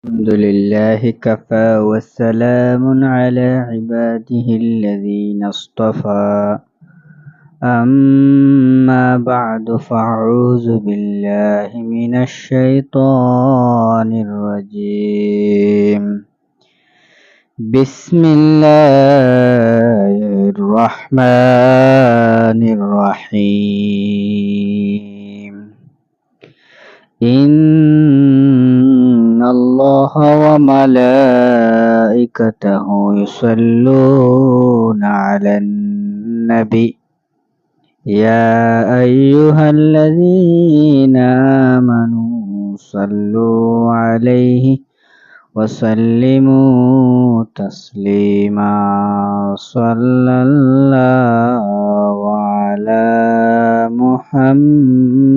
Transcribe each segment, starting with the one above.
الحمد لله كفى والسلام على عباده الذين اصطفى أما بعد فأعوذ بالله من الشيطان الرجيم بسم الله الرحمن الرحيم إن الله وملائكته يصلون على النبي يا أيها الذين آمنوا صلوا عليه وسلموا تسليما صلى الله على محمد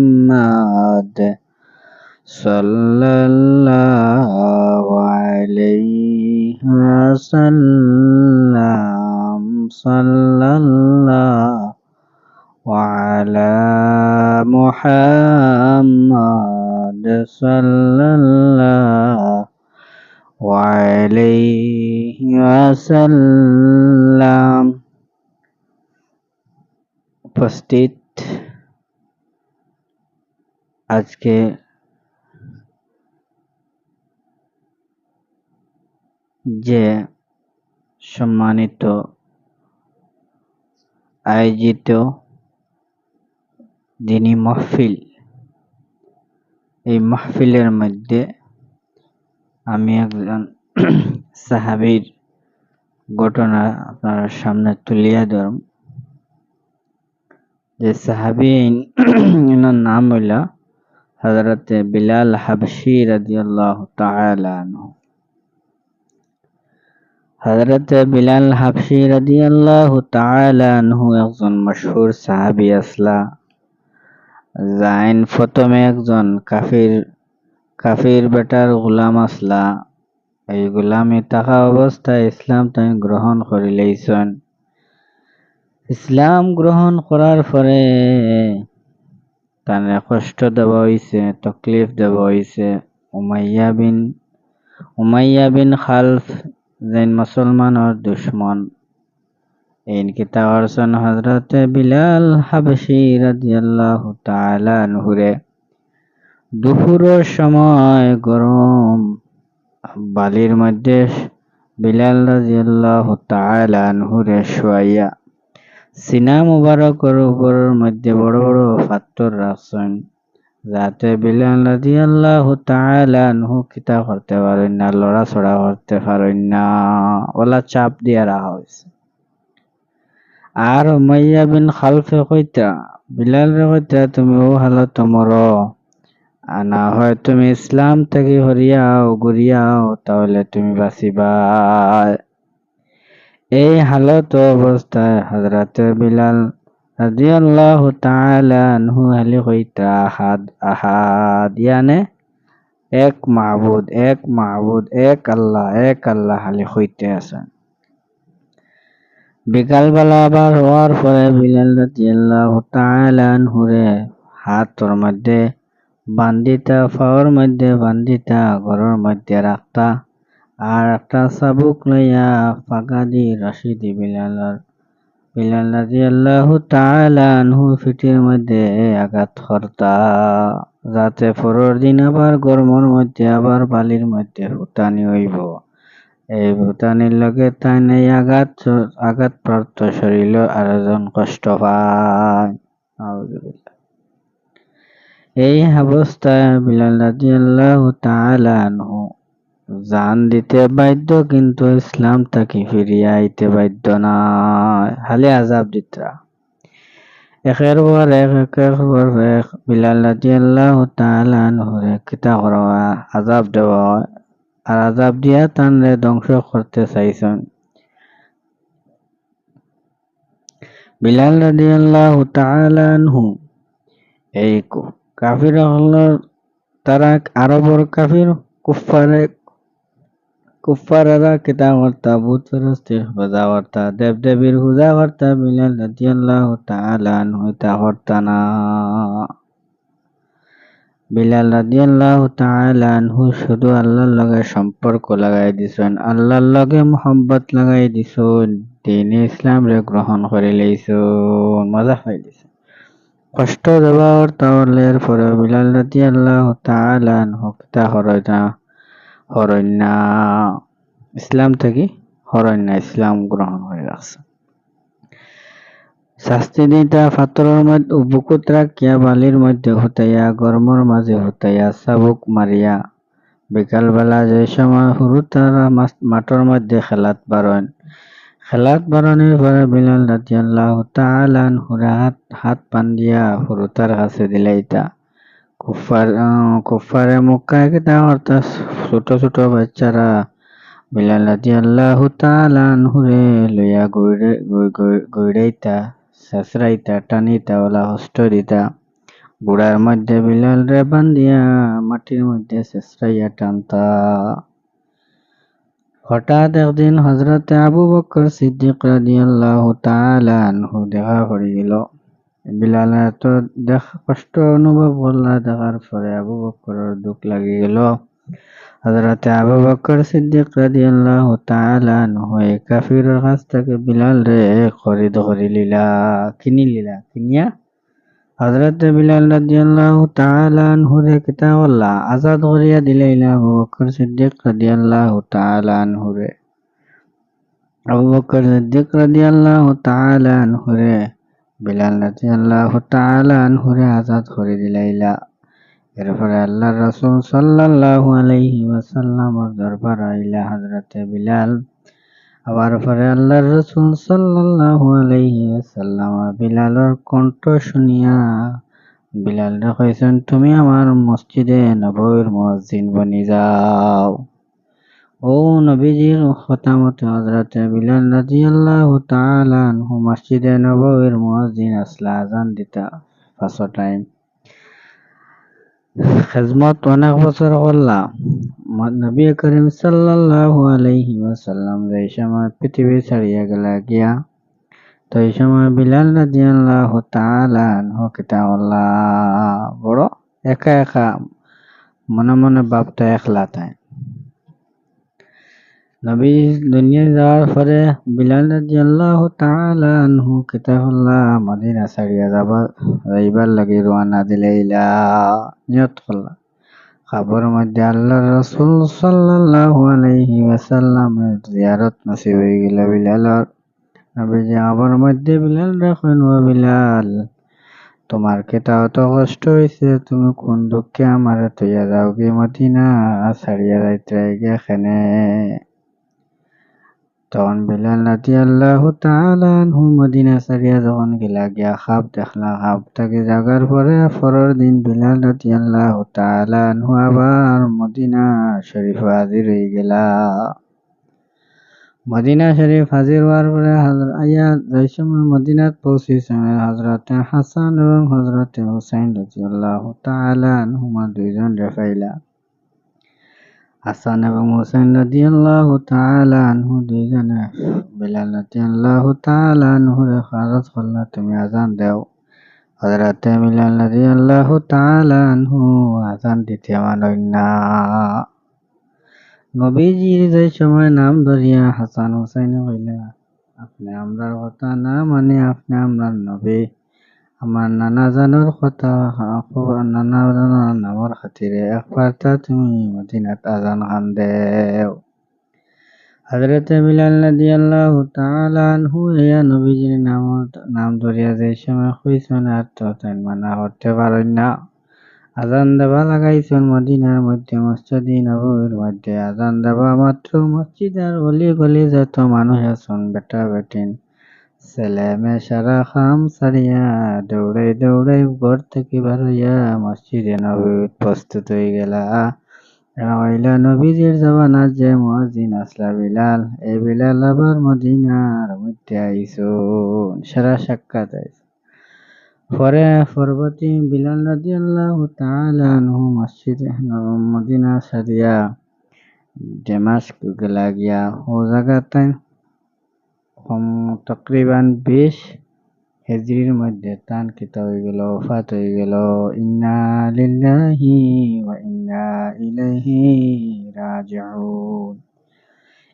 صلى الله عليه وسلم صلى الله وعلى محمد صلى الله عليه وسلم। উপস্থিত আজকে যে সম্মানিত আয়োজিত দিনী মাহফিল, এই মাহফিলের মধ্যে আমি একজন সাহাবীর ঘটনা আপনার সামনে তুলিয়া ধরব। যে সাহাবী এনার নাম হইল হযরতে বিলাল হাবশী রাদিয়াল্লাহু তাআলা আনহু। হযরতে বিলাল হাবশী রাদিয়াল্লাহু তাআলা আনহু একজন মশহুর সাহাবী আসলা। যাইন প্রথমে একজন কাফির বেটার গোলাম আসলা। এই গোলামি থাকা অবস্থায় ইসলাম তাই গ্রহণ করে লইছেন। ইসলাম গ্রহণ করার পরে তারে কষ্ট দেওয়া হইছে, তকলিফ দেওয়া হইছে। উমাইয়া বিন খালফ যেন মুসলমানের দুশ্মন, ইনকি তাওয়ারসন হযরতে বিলাল হাবশী রাদিয়াল্লাহু তাআলা আনহুরে দুপুরের সময় গরম বালির মধ্যে বিলাল রাদিয়াল্লাহু তাআলা আনহুরে শুয়াইয়া সিনা মুবারকের উপরের মধ্যে বড় বড় পাথর রাখছেন, যাতে বিলাল রাদিয়াল্লাহু তাআলা আনহু কিতা করতে পারেন না, লড়াচড়া করতে পারেন না, ওলা চাপ দিয়া রাখা হয়েছে। আর উমাইয়া বিন খালফে কইতা বিলাল রে কইতা তুমি ও হালত মরো, না হয় তুমি ইসলাম থেকে ঘুরিয়াও তাহলে তুমি বাঁচিবা। এই হালত অবস্থায় হযরতে বিলাল রাদিয়াল্লাহু তাআলা আনহু আলী কইতা আহাদ ইয়ানে এক মাবুদ এক আল্লাহ আলী কইতে আছেন। বিকালবেলা আবার হওয়ার পরে বিলাল রাদিয়াল্লাহু তাআলা আনহুরে হাতের মধ্যে বান্ধিতা, পাওয়ার মধ্যে বান্ধিতা, ঘরের মধ্যে রাখতা, আর একটা চাবুক লইয়া ফাঁকা দি রশি দি বিলাল রাদিয়াল্লাহু তাআলা আনহু পিঠের মধ্যে আঘাত করতা, যাতে পরের দিন আবার গরমের মধ্যে আবার বালির মধ্যে ফুটানি হইব। এই ভুটানির লগে তাই এই আঘাতপ্রাপ্ত শরীর আরো জন কষ্ট পায়। এই অবস্থায় বিলাল রাদিয়াল্লাহু তাআলা আনহু জান দিতে বাধ্য, কিন্তু ইসলাম তাকে ফিরিয়ে আইতে বাধ্য না, খালি আজাব দিতা। একের পর এক বিলাল রাদিয়াল্লাহু তাআলা আনহুরে কিতা করা আজাব দেওয়া হয়, আর আজাব দিয়া তানরে ধ্বংস করতে চাইছেন। বিলাল রাদিয়াল্লাহু তাআলা আনহু এই কাফির হলো তারা আরবর কাফির কুফারেরা কিতা করতা, ভূত ফেরেশতার পূজা করতা, দেবদেবীর পূজা করতা। বিলাল রাদিয়াল্লাহু তাআলা আনহু তা করতা না। বিলাল রাদিয়াল্লাহু তাআলা আনহু শুধু আল্লাহর লগে সম্পর্ক লাগাই দিছেন, আল্লাহর লগে মোহাব্বত লাগাই দিছেন, দিন ইসলাম রে গ্রহণ করে লইছেন, মজা পাই দিছেন। কষ্ট দেওয়ার তাওলের পরে বিলাল রাদিয়াল্লাহু তাআলা আনহু কিতা হরইনা ইসলাম থেকে হরইনা ইসলাম গ্রহণ করে রাখছে। শাস্তি দিতা পাথরের মধ্যে বুকুত রাখিয়া বালির মধ্যে হুতাইয়া গরমর মাঝে হুতাইয়া চাবুক মারিয়া বিকালবেলা যে সময় হুরু তারা মাঠের মধ্যে খেলাত বারণের পরে বিলাল রাদিয়াল্লাহু তাআলা আনহুর হাত পান্ডিয়া হুরু তার কাছে দিলাইতা কুফারে মক্কায় কিতা অর্থাৎ ছোট ছোট বাচ্চারা বিলাল রাদিয়াল্লাহু তাআলা আনহুরে লইয়া গইড়াইতা ছেঁচড়াইতা টানিতা ওলা হস্ত দিতা বুড়ার মধ্যে বিলাল রে বান্ধিয়া মাটির মধ্যে ছেঁচড়াইয়া টানতা। হঠাৎ একদিন হযরতে আবু বকর সিদ্দিক রাদিয়াল্লাহু তাআলা আনহু দেখা পড়ে গেল। বিলাল এত কষ্ট অনুভব করলা, দেখার পরে আবু বকরের দুঃখ লাগি গেল। হযরতে আবু বকর সিদ্দিক রাদিয়াল্লাহু তাআলা আনহু এই কাফিরের কাছ থেকে বিলাল রে খরিদ করে কিনিয়া হযরতে বিলাল রাদিয়াল্লাহু তাআলা আনহু রে কিতা করলা আজাদ করিয়া দিলাইলা আবু বকর সিদ্দিক রাদিয়াল্লাহু তাআলা আনহু রে। আবু বকর সিদ্দিক রাদিয়াল্লাহু তাআলা আনহু রে বিলাল রাদিয়াল্লাহু তাআলা আনহু রে আজাদ করে দিলাইলা। এরপরে আল্লাহর রাসূল সাল্লাল্লাহু আলাইহি ওয়াসাল্লামের দরবার আইলা হযরতে বিলাল। আবার পরে আল্লাহর রাসূল সাল্লাল্লাহু আলাইহি ওয়াসাল্লাম বিলালের কণ্ঠ শুনিয়া বিলালরে কইছেন, তুমি আমার মসজিদে নববীর মুয়াজ্জিন বনি যাও। ও নবীজির কথা মতে হযরতে বিলাল রাদিয়াল্লাহু তাআলা আনহু মসজিদে নববীর মুয়াজ্জিন আসলা আযান দিতা 5 টাইম। খেজমত অনেক বছর করলা। নবী করিম সাল্লাল্লাহু আলাইহি ওয়াসাল্লাম যেই সময় পৃথিবী ছাড়িয়া গেলা গিয়া, তো এই সময় বিলাল রাদিয়াল্লাহু তাআলা আনহু কিতা করলা বড় একা একা মনে মনে ভাবতা একলা তাই। নবী দুনিয়া যাওয়ার পরে বিলাল রাদিয়াল্লাহু তাআলা আনহু কিতা করলা মদিনা ছাড়িয়া যাইবার লাগি রওনা দিলাইলা, নিয়ত করলা। খাবার মধ্যে আল্লাহর রাসূল সাল্লাল্লাহু আলাইহি ওয়াসাল্লামের জিয়ারত নসিব হয়ে গেল বিলালর। নবীজি খাবার মধ্যে বিলাল রাখেন, ও বিলাল তোমার কেতা অত কষ্ট হয়েছে, তুমি কোন দুঃখে আমারে তৈয়া যাও কি মদিনা ছাড়িয়া যাইতে গিয়া খেনে। তখন বিলাল রাদিয়াল্লাহু তাআলা আনহু মদিনা ছাড়িয়া যখন গেলা গিয়া খাপ দেখলা, খাপ থেকে জাগার পরে পরের দিন বিলাল রাদিয়াল্লাহু তাআলা আনহু আবার মদিনা শরীফ হাজির হয়ে গেলা। মদিনা শরীফ হাজির হওয়ার পরে যে সময় মদিনাত পৌঁছেছে হযরতে হাসান এবং হযরতে হুসাইন রাদিয়াল্লাহু তাআলা আনহুমা দুইজন পাইলা। হাসান এবং হুসাইন রাদিয়াল্লাহু তাআলা আনহু দুইজনে বিলাল রাদিয়াল্লাহু তাআলা আনহুরে ফারজ করলা, তুমি আযান দাও। হযরতে বিলাল রাদিয়াল্লাহু তাআলা আনহু আযান দিতে মানেন না। নবীজির যে সময় নাম ধরিয়া হাসান হুসাইন কইলা, আপনি আমরার কথা না মানে আপনি আমরার নবী, আমার নানা জানোর কথা নানা জানোর নামর খাতিরে একবার তা তুমি মদিনাত আযান খান দেও। হযরতে বিলাল রাদিয়াল্লাহু তাআলা আনহু ইয়া নবীজির নাম ধরিয়া যে সময় কইছেন আর তো তাই মানা করতে পারেন না। আযান দেওয়া লাগাইছেন মদিনার মধ্যে মসজিদে নববীর মধ্যে। আযান দেওয়া মাত্র মসজিদের অলি গলি যত মানুষ আছেন বেটা বেটিন ছেলে মেয়ে সারা খাম ছাড়িয়া দৌড়াই ঘর থেকে বার হইয়া মসজিদে নববীত প্রস্তুত হয়ে গেলা। রাওয়াইলা নবীজির জবানাত যে মুয়াজ্জিন আসলা বিলাল, এই বিলাল আবার মদিনার মধ্যে আইসুন, সেরা সাক্ষাৎ আইসুন। পরে পরবর্তী বিলাল রাদিয়াল্লাহু তাআলা আনহু মদিনা ছাড়িয়া দামেস্ক গেলা গিয়া ও জায়গাতে তকরিবান 20 হেজরির মধ্যে তান কিতা হয়ে গেল, ওফাত হয়ে গেল। ইন্না লিল্লাহি ওয়া ইন্না ইলাইহি রাজিউন।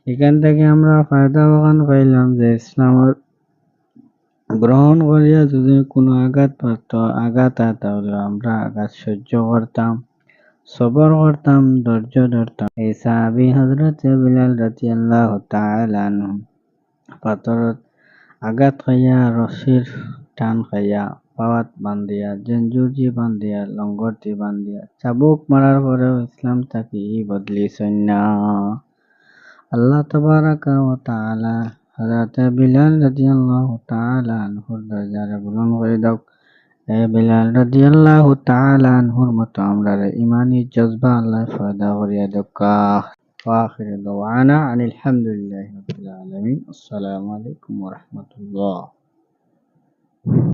এখান থেকে আমরা ফায়দা বাগান পাইলাম যে ইসলামের গ্রহণ করিয়া যদি কোনো আঘাত তাহলে আমরা আঘাত সহ্য করতাম, সবর করতাম, ধৈর্য ধরতাম। এই সাহাবী হযরত বিলাল রাদিয়াল্লাহু তাআলা আনহু পাথরত আঘাত খাইয়া রশির টান খাইয়া পাওয়াত বান্ধিয়া জেঞ্জুরজি বান্ধিয়া লঙ্গরটি বান্ধিয়া চাবুক মারার পরেও ইসলাম থাকি বদলিছেন না। আল্লাহ তাবারাকা ওয়া তাআলা হযরত বিলাল রাদিয়াল্লাহু তাআলা আনহুর দরজারে বুলন্দ করে দাও। এ বিলাল রাদিয়াল্লাহু তাআলা আনহুর মতো আমরা ইমানি জজবা আল্লাহ পয়দা করিয়া দক্কা। ওয়া আখিরু দাওয়ানা আনিল হামদুলিল্লাহি রাব্বিল আলামিন। আসসালামু আলাইকুম ওয়া রাহমাতুল্লাহ।